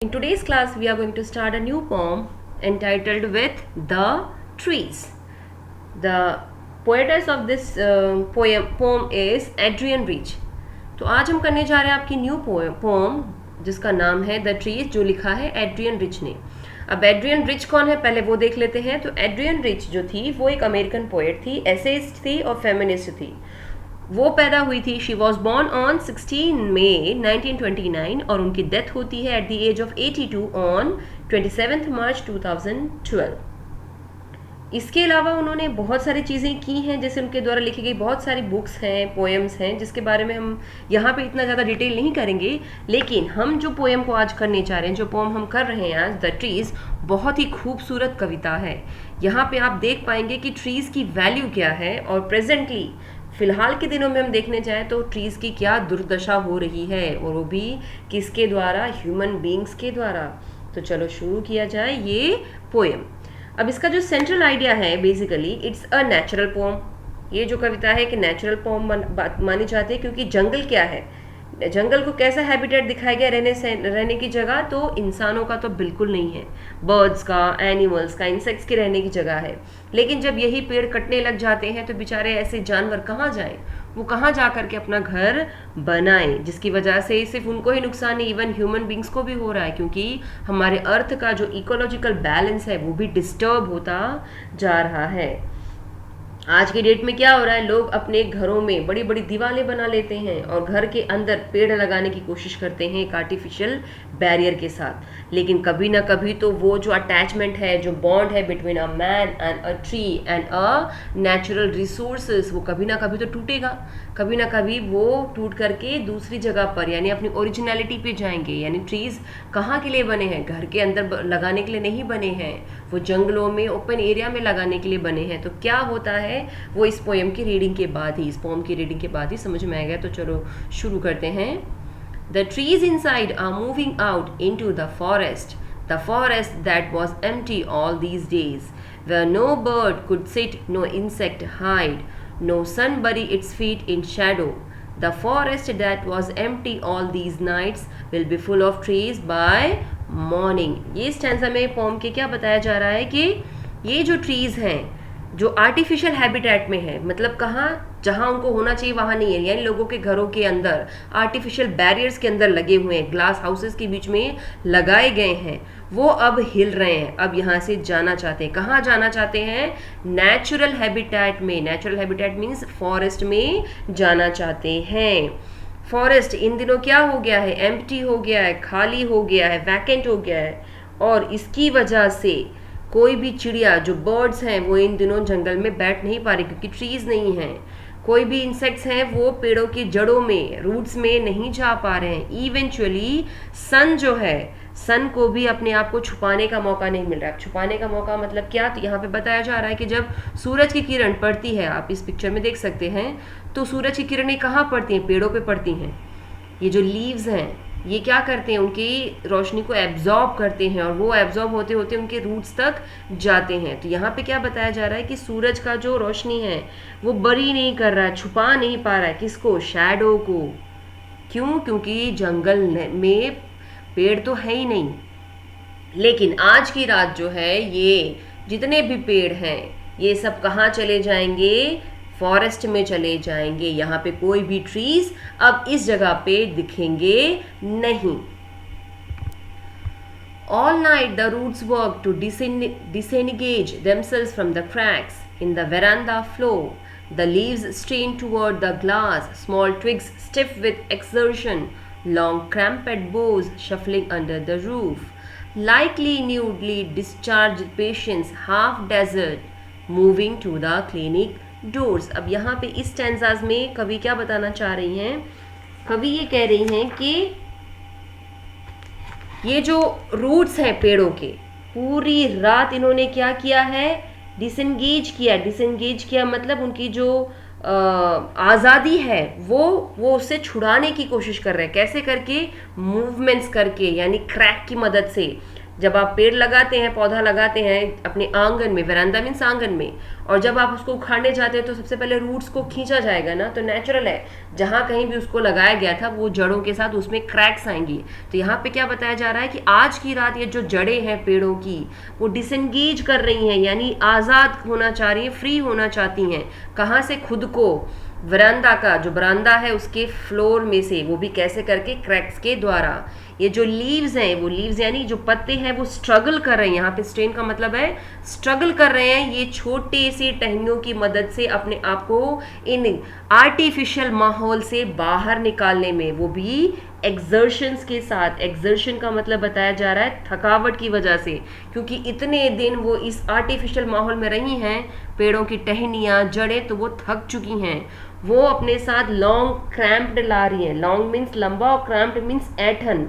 In today's class, we are going to start a new poem entitled with The Trees. The poetess of this poem is Adrienne Rich. तो आज हम करने जा रहे हैं आपकी न्यू पोम जिसका नाम है द ट्रीज, जो लिखा है एड्रियन रिच ने। अब एड्रियन रिच कौन है पहले वो देख लेते हैं। तो एड्रियन रिच जो थी वो एक अमेरिकन पोएट थी, एसेइस्ट थी और फेमिनिस्ट थी। वो पैदा हुई थी, she was born on 16 May 1929 और उनकी डेथ होती है at the age of 82 on 27 March 2012। इसके अलावा उन्होंने बहुत सारी चीज़ें की हैं, जैसे उनके द्वारा लिखी गई बहुत सारी बुक्स हैं, पोएम्स हैं, जिसके बारे में हम यहाँ पे इतना ज़्यादा डिटेल नहीं करेंगे। लेकिन हम जो पोएम को आज करने चाह रहे हैं, जो पोएम हम कर रहे हैं आज, द ट्रीज़, बहुत ही खूबसूरत कविता है। यहाँ पे आप देख पाएंगे कि ट्रीज़ की वैल्यू क्या है और प्रेजेंटली फिलहाल के दिनों में हम देखने जाएं तो ट्रीज़ की क्या दुर्दशा हो रही है, और वो भी किसके द्वारा, ह्यूमन बींग्स के द्वारा। तो चलो शुरू किया जाए ये पोएम। अब इसका जो सेंट्रल आइडिया है, basically it's a natural poem. ये जो कविता है कि नेचुरल पोम मानी जाती है, क्योंकि जंगल क्या है, जंगल को कैसा हैबिटेट दिखाया गया रहने की जगह, तो इंसानों का तो बिल्कुल नहीं है, बर्ड्स का, एनिमल्स का, इंसेक्ट्स के रहने की जगह है। लेकिन जब यही पेड़ कटने लग जाते हैं तो बेचारे ऐसे जानवर कहाँ जाएं, वो कहाँ जा करके अपना घर बनाएं, जिसकी वजह से सिर्फ उनको ही नुकसान नहीं, इवन ह्यूमन बींग्स को भी हो रहा है, क्योंकि हमारे अर्थ का जो इकोलॉजिकल बैलेंस है वो भी डिस्टर्ब होता जा रहा है। आज की डेट में क्या हो रहा है, लोग अपने घरों में बड़ी बड़ी दीवारें बना लेते हैं और घर के अंदर पेड़ लगाने की कोशिश करते हैं एक आर्टिफिशियल बैरियर के साथ। लेकिन कभी ना कभी तो वो जो अटैचमेंट है, जो बॉन्ड है between a man and a tree and a natural resources, वो कभी ना कभी तो टूटेगा। कभी ना कभी वो टूट करके दूसरी जगह पर, यानी अपनी ओरिजिनलिटी पे जाएंगे। यानी ट्रीज कहाँ के लिए बने हैं, घर के अंदर लगाने के लिए नहीं बने हैं, वो जंगलों में, ओपन एरिया में लगाने के लिए बने हैं। तो क्या होता है वो इस पोएम की रीडिंग के बाद ही, इस पोएम की रीडिंग के बाद ही समझ में आएगा। तो चलो शुरू करते हैं। The trees inside are moving out into the forest that was empty all these days, where no bird could sit, no insect hide, no sun bury its feet in shadow. The forest that was empty all these nights will be full of trees by morning. ये stanza में pome के क्या बताया जा रहा है कि ये जो ट्रीज हैं जो आर्टिफिशियल हैबिटेट में है, मतलब कहाँ, जहाँ उनको होना चाहिए वहाँ नहीं है, यानी लोगों के घरों के अंदर आर्टिफिशियल बैरियर्स के अंदर लगे हुए हैं, ग्लास हाउसेस के बीच में लगाए गए हैं, वो अब हिल रहे हैं, अब यहाँ से जाना चाहते हैं। कहाँ जाना चाहते हैं, नेचुरल हैबिटेट में। नेचुरल हैबिटेट मीन्स फॉरेस्ट में जाना चाहते हैं। फॉरेस्ट इन दिनों क्या हो गया है, एम्प्टी हो गया है, खाली हो गया है, वैकेंट हो गया है, और इसकी वजह से कोई भी चिड़िया, जो बर्ड्स हैं, वो इन दिनों जंगल में बैठ नहीं पा रही, क्योंकि ट्रीज नहीं हैं। कोई भी इंसेक्ट्स हैं वो पेड़ों की जड़ों में, रूट्स में नहीं जा पा रहे हैं। इवेंचुअली सन जो है, सन को भी अपने आप को छुपाने का मौका नहीं मिल रहा है। छुपाने का मौका मतलब क्या, तो यहाँ पे बताया जा रहा है कि जब सूरज की किरण पड़ती है, आप इस पिक्चर में देख सकते हैं, तो सूरज की किरणें कहाँ पड़ती हैं, पेड़ों पे पड़ती हैं। ये जो लीव्स हैं ये क्या करते हैं, उनकी रोशनी को एब्जॉर्ब करते हैं, और वो एब्जॉर्ब होते होते उनके रूट्स तक जाते हैं। तो यहाँ पे क्या बताया जा रहा है कि सूरज का जो रोशनी है वो बरी नहीं कर रहा है, छुपा नहीं पा रहा है, किसको, शैडो को। क्यों, क्योंकि जंगल में पेड़ तो है ही नहीं। लेकिन आज की रात जो है, ये जितने भी पेड़ हैं ये सब कहाँ चले जाएंगे, फॉरेस्ट में चले जाएंगे। यहाँ पे कोई भी ट्रीज अब इस जगह पे दिखेंगे नहीं। All night the roots work to disengage themselves from the cracks in the veranda floor. The leaves strain toward the glass, small twigs stiff with exertion, long cramped boughs shuffling under the roof. Likely newly discharged patients, half desert, moving to the clinic doors. अब यहाँ पे इस stanzas में कवि क्या बताना चाह रही हैं, कवि ये कह रही हैं कि ये जो रूट्स हैं पेड़ों के, पूरी रात इन्होंने क्या किया है, डिसएंगेज किया। डिसएंगेज किया मतलब उनकी जो आज़ादी है वो उससे छुड़ाने की कोशिश कर रहे हैं। कैसे करके, मूवमेंट्स करके, यानी क्रैक की मदद से। जब आप पेड़ लगाते हैं, पौधा लगाते हैं अपने आंगन में, वरांदा मीन्स आंगन में, और जब आप उसको उखाड़ने जाते हैं तो सबसे पहले रूट्स को खींचा जाएगा ना, तो नेचुरल है जहाँ कहीं भी उसको लगाया गया था वो जड़ों के साथ उसमें क्रैक्स आएंगी। तो यहाँ पे क्या बताया जा रहा है कि आज की रात ये जो जड़ें हैं पेड़ों की वो डिसंगेज कर रही हैं, यानी आज़ाद होना चाह रही हैं, फ्री होना चाहती हैं। कहाँ से? खुद को वरांदा का जो बरामदा है उसके फ्लोर में से, वो भी कैसे करके? क्रैक्स के द्वारा। ये जो लीव्स हैं, वो लीव्स यानी जो पत्ते हैं वो स्ट्रगल कर रहे हैं, यहाँ पे स्ट्रेन का मतलब है स्ट्रगल कर रहे हैं, ये छोटे सी टहनियों की मदद से अपने आप को इन आर्टिफिशियल माहौल से बाहर निकालने में, वो भी एक्सर्शंस के साथ। एक्सर्शन का मतलब बताया जा रहा है थकावट की वजह से, क्योंकि इतने दिन वो इस आर्टिफिशियल माहौल में रही हैं, पेड़ों की टहनियाँ, जड़ें, तो वो थक चुकी हैं। वो अपने साथ लॉन्ग क्रैम्प्ड ला रही हैं। लॉन्ग मीन्स लंबा और क्रैम्प्ड मीन्स ऐठन।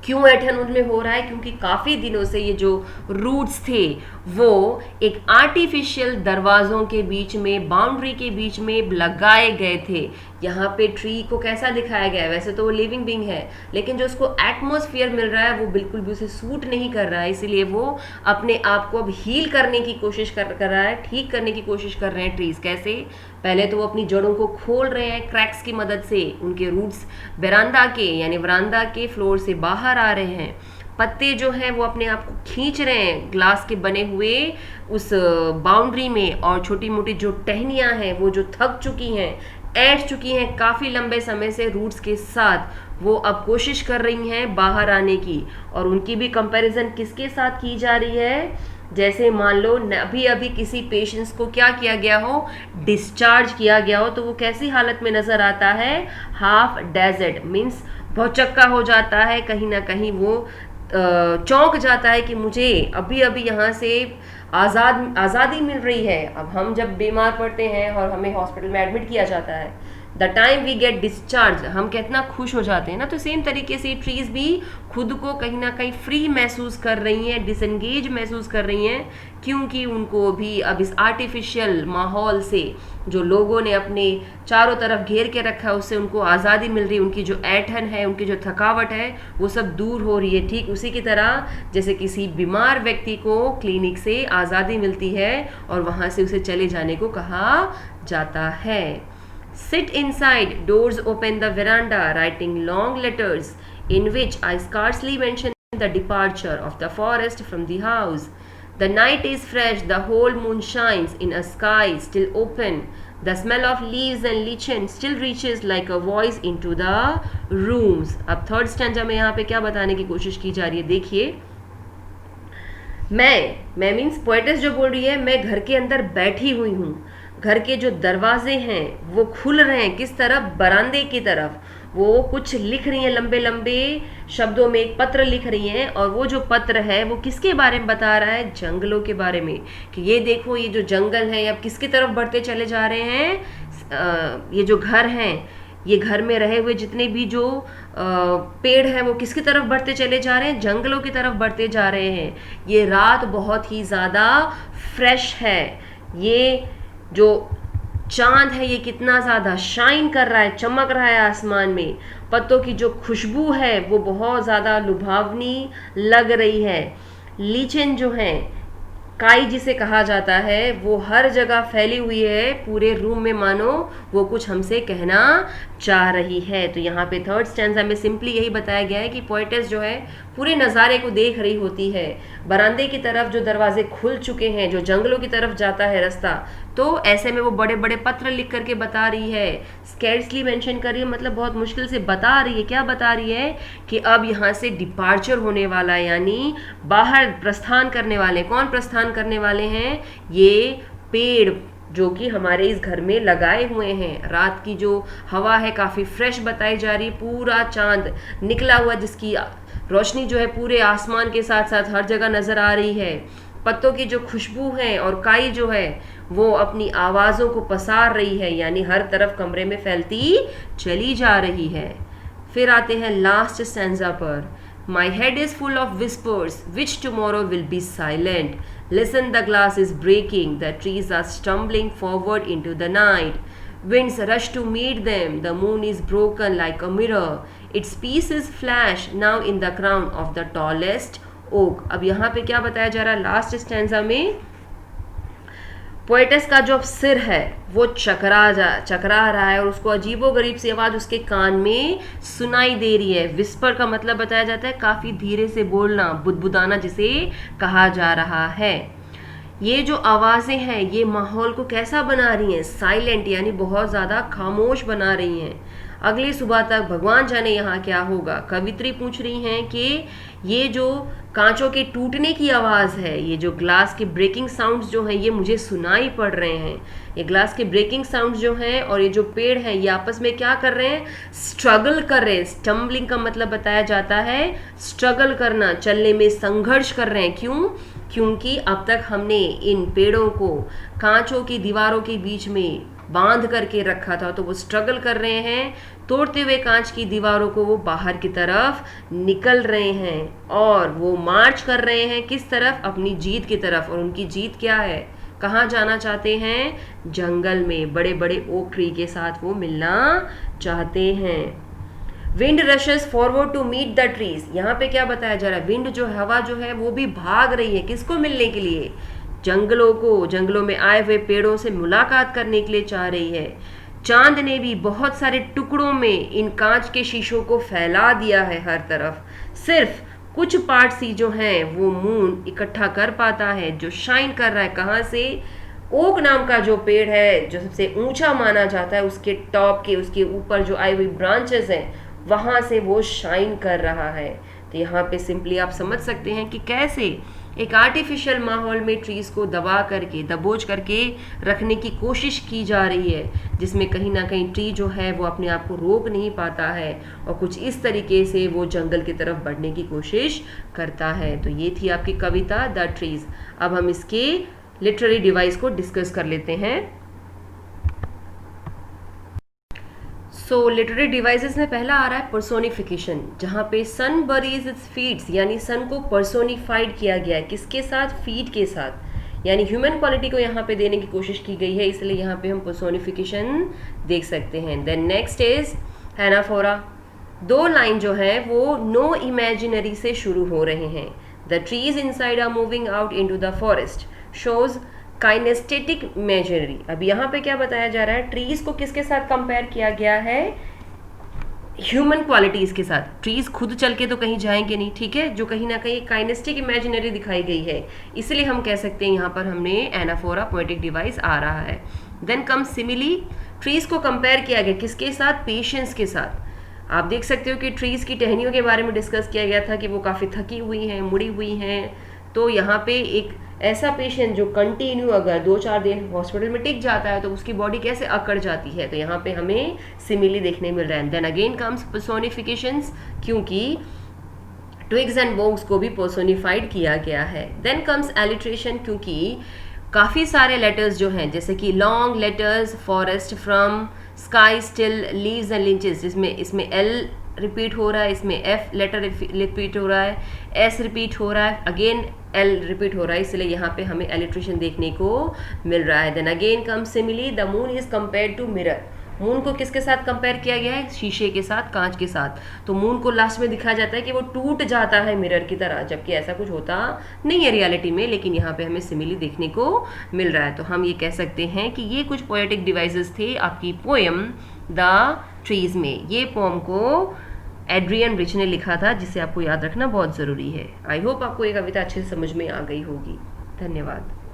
क्यों ऐठन उनमें हो रहा है? क्योंकि काफ़ी दिनों से ये जो रूट्स थे वो एक आर्टिफिशियल दरवाज़ों के बीच में, बाउंड्री के बीच में लगाए गए थे। यहाँ पे ट्री को कैसा दिखाया गया है? वैसे तो वो लिविंग बीइंग है, लेकिन जो उसको एटमॉस्फेयर मिल रहा है वो बिल्कुल भी उसे सूट नहीं कर रहा है, इसीलिए वो अपने आप को अब हील करने की कोशिश कर रहा है, ठीक करने की कोशिश कर रहे हैं ट्रीज। कैसे? पहले तो वो अपनी जड़ों को खोल रहे हैं क्रैक्स की मदद से, उनके रूट्स बरामदा के यानी वरांदा के फ्लोर से बाहर आ रहे हैं। पत्ते जो हैं वो अपने आप को खींच रहे हैं ग्लास के बने हुए उस बाउंड्री में, और छोटी मोटी जो टहनियाँ हैं वो जो थक चुकी हैं, ऐठ चुकी हैं काफ़ी लंबे समय से रूट्स के साथ, वो अब कोशिश कर रही हैं बाहर आने की। और उनकी भी कंपैरिजन किसके साथ की जा रही है? जैसे मान लो अभी अभी किसी पेशेंट्स को क्या किया गया हो? डिस्चार्ज किया गया हो, तो वो कैसी हालत में नज़र आता है? हाफ डेजर्ट मीन्स भौचक्का हो जाता है, कहीं ना कहीं वो चौंक जाता है कि मुझे अभी अभी यहाँ से आज़ादी मिल रही है। अब हम जब बीमार पड़ते हैं और हमें हॉस्पिटल में एडमिट किया जाता है, the time we get discharge, हम कितना खुश हो जाते हैं ना। तो सेम तरीके से ट्रीज भी खुद को कहीं ना कहीं फ्री महसूस कर रही हैं, डिसंगेज महसूस कर रही हैं, क्योंकि उनको भी अब इस आर्टिफिशियल माहौल से जो लोगों ने अपने चारों तरफ घेर के रखा है उससे उनको आज़ादी मिल रही है। उनकी जो ऐठन है, उनकी जो थकावट है, वो सब दूर हो रही है। ठीक उसी की तरह जैसे किसी बीमार व्यक्ति को क्लिनिक से आज़ादी मिलती है और वहाँ से उसे चले जाने को कहा जाता है। Sit inside, doors open the veranda, writing long letters in which I scarcely mention the departure of the forest from the house. The night is fresh, the whole moon shines in a sky still open. The smell of leaves and lichen still reaches like a voice into the rooms. अब third stanza में यहाँ पे क्या बताने की कोशिश की जा रही है? देखिए, मैं मीन्स पोएटेस जो बोल रही है, मैं घर के अंदर बैठी हुई हूँ, घर के जो दरवाजे हैं वो खुल रहे हैं, किस तरफ? बरामदे की तरफ। वो कुछ लिख रही हैं लंबे लंबे शब्दों में, एक पत्र लिख रही हैं, और वो जो पत्र है वो किसके बारे में बता रहा है? जंगलों के बारे में, कि ये देखो ये जो जंगल है अब किसकी तरफ बढ़ते चले जा रहे हैं। ये जो घर हैं, ये घर में रहे हुए जितने भी जो पेड़ हैं वो किसकी तरफ बढ़ते चले जा रहे हैं? जंगलों की तरफ बढ़ते जा रहे हैं। ये रात बहुत ही ज़्यादा फ्रेश है, ये जो चांद है ये कितना ज़्यादा शाइन कर रहा है, चमक रहा है आसमान में। पत्तों की जो खुशबू है वो बहुत ज़्यादा लुभावनी लग रही है। लीचेन जो हैं, काई जिसे कहा जाता है, वो हर जगह फैली हुई है पूरे रूम में, मानो वो कुछ हमसे कहना चाह रही है। तो यहाँ पे थर्ड स्टैंजा में सिंपली यही बताया गया है कि पोएटेस जो है पूरे नज़ारे को देख रही होती है। बरामदे की तरफ जो दरवाजे खुल चुके हैं, जो जंगलों की तरफ जाता है रास्ता, तो ऐसे में वो बड़े बड़े पत्र लिख करके बता रही है। स्कैर्सली मेंशन कर रही है, मतलब बहुत मुश्किल से बता रही है। क्या बता रही है? कि अब यहाँ से डिपार्चर होने वाला है, यानी बाहर प्रस्थान करने वाले। कौन प्रस्थान करने वाले हैं? ये पेड़ जो कि हमारे इस घर में लगाए हुए हैं। रात की जो हवा है काफ़ी फ्रेश बताई जा रही, पूरा चांद निकला हुआ जिसकी रोशनी जो है पूरे आसमान के साथ साथ हर जगह नज़र आ रही है। पत्तों की जो खुशबू है और काई जो है वो अपनी आवाज़ों को पसार रही है, यानी हर तरफ कमरे में फैलती चली जा रही है। फिर आते हैं लास्ट स्टैंजा पर। My head is full of whispers, which tomorrow will be silent. Listen, the glass is breaking, the trees are stumbling forward into the night. Winds rush to meet them, the moon is broken like a mirror. Its pieces flash now in the crown of the tallest oak. अब यहाँ पे क्या बताया जा रहा है last stanza में, poets का जो सिर है वो चकरा रहा है और उसको अजीबोगरीब सी आवाज़ उसके कान में सुनाई दे रही है। विस्पर का मतलब बताया जाता है काफ़ी धीरे से बोलना, बुदबुदाना जिसे कहा जा रहा है। ये जो आवाज़ें हैं ये माहौल को कैसा बना रही हैं, साइलेंट, यानी बहुत ज़्यादा खामोश बना रही हैं। अगली सुबह तक भगवान जाने यहाँ क्या होगा। कवित्री पूछ रही हैं कि ये जो कांचों के टूटने की आवाज़ है, ये जो ग्लास के ब्रेकिंग साउंड्स जो हैं ये मुझे सुनाई पड़ रहे हैं। ये ग्लास के ब्रेकिंग साउंड्स जो हैं और ये जो पेड़ हैं ये आपस में क्या कर रहे हैं, स्ट्रगल कर रहे हैं। स्टम्बलिंग का मतलब बताया जाता है स्ट्रगल करना, चलने में संघर्ष कर रहे हैं। क्यों? क्योंकि अब तक हमने इन पेड़ों को कांचों की दीवारों के बीच में बांध करके रखा था, तो वो स्ट्रगल कर रहे हैं, तोड़ते हुए कांच की दीवारों को वो बाहर की तरफ निकल रहे हैं और वो मार्च कर रहे हैं किस तरफ, अपनी जीत की तरफ। और उनकी जीत क्या है, कहाँ जाना चाहते हैं, जंगल में बड़े बड़े ओक ट्री के साथ वो मिलना चाहते हैं। Wind rushes forward to meet the trees, यहाँ पे क्या बताया जा रहा है, विंड जो हवा जो है वो भी भाग रही है किसको मिलने के लिए, जंगलों को, जंगलों में आए हुए पेड़ों से मुलाकात करने के लिए चाह रही है। चांद ने भी बहुत सारे टुकड़ों में इन कांच के शीशों को फैला दिया है हर तरफ। सिर्फ कुछ पार्ट्स ही जो हैं वो मून इकट्ठा कर पाता है, जो शाइन कर रहा है कहाँ से, ओक नाम का जो पेड़ है जो सबसे ऊंचा माना जाता है उसके टॉप के, उसके ऊपर जो आई हुई ब्रांचेस हैं वहाँ से वो शाइन कर रहा है। तो यहाँ पे सिंपली आप समझ सकते हैं कि कैसे एक आर्टिफिशियल माहौल में ट्रीज को दबा करके, दबोच करके रखने की कोशिश की जा रही है, जिसमें कहीं ना कहीं ट्री जो है वो अपने आप को रोक नहीं पाता है और कुछ इस तरीके से वो जंगल की तरफ बढ़ने की कोशिश करता है। तो ये थी आपकी कविता द ट्रीज। अब हम इसके लिटरेरी डिवाइस को डिस्कस कर लेते हैं। सो लिटरेरी डिवाइसेस में पहला आ रहा है पर्सोनिफिकेशन, जहाँ पे सन बरीज इट्स फीड्स, यानी सन को पर्सोनिफाइड किया गया है किसके साथ, फीड के साथ, यानी ह्यूमन क्वालिटी को यहाँ पे देने की कोशिश की गई है, इसलिए यहाँ पे हम पर्सोनिफिकेशन देख सकते हैं। Then next is anaphora. दो लाइन जो है वो नो इमेजिनरी से शुरू हो रहे हैं। The trees inside are moving out into the forest shows kinaesthetic imaginary. अब यहाँ पे क्या बताया जा रहा है, ट्रीज को किसके साथ कंपेयर किया गया है, ह्यूमन क्वालिटीज के साथ। ट्रीज खुद चल के तो कहीं जाएंगे नहीं, ठीक है, जो कहीं ना कहीं काइनेस्टिक इमेजिनरी दिखाई गई है, इसलिए हम कह सकते हैं यहाँ पर हमने एनाफोरा पोएटिक डिवाइस आ रहा है। देन कम सिमिली, ट्रीज को कंपेयर किया गया किसके साथ, पेशेंस के साथ। आप देख सकते हो कि ट्रीज की टहनियों के बारे में डिस्कस किया गया था कि वो काफ़ी थकी हुई हैं, मुड़ी हुई हैं, तो यहाँ पे एक ऐसा पेशेंट जो कंटिन्यू अगर 2-4 दिन हॉस्पिटल में टिक जाता है तो उसकी बॉडी कैसे अकड़ जाती है, तो यहाँ पे हमें सिमिली देखने मिल रहा है। देन अगेन कम्स पर्सोनिफिकेशंस, क्योंकि ट्विग्स एंड बोग्स को भी पर्सोनिफाइड किया गया है। देन कम्स एलिट्रेशन, क्योंकि काफ़ी सारे लेटर्स जो हैं जैसे कि long letters, forest, from, sky, still, leaves and lynches, जिसमें इसमें एल रिपीट हो रहा है, इसमें एफ लेटर रिपीट हो रहा है, एस रिपीट हो रहा है, अगेन एल रिपीट हो रहा है, इसलिए यहाँ पे हमें एलिट्रेशन देखने को मिल रहा है। Then again come simile, the moon is compare to mirror. Moon को किसके साथ कंपेयर किया गया है, शीशे के साथ, कांच के साथ। तो मून को लास्ट में दिखाया जाता है कि वो टूट जाता है मिरर की तरह, जबकि ऐसा कुछ होता नहीं है रियलिटी में, लेकिन यहाँ पे हमें सिमिली देखने को मिल रहा है। तो हम ये कह सकते हैं कि ये कुछ पोएटिक डिवाइसेस थे आपकी पोएम द ट्रीज में। ये पोम को एड्रियन रिच ने लिखा था, जिसे आपको याद रखना बहुत ज़रूरी है। आई होप आपको ये कविता अच्छे से समझ में आ गई होगी। धन्यवाद।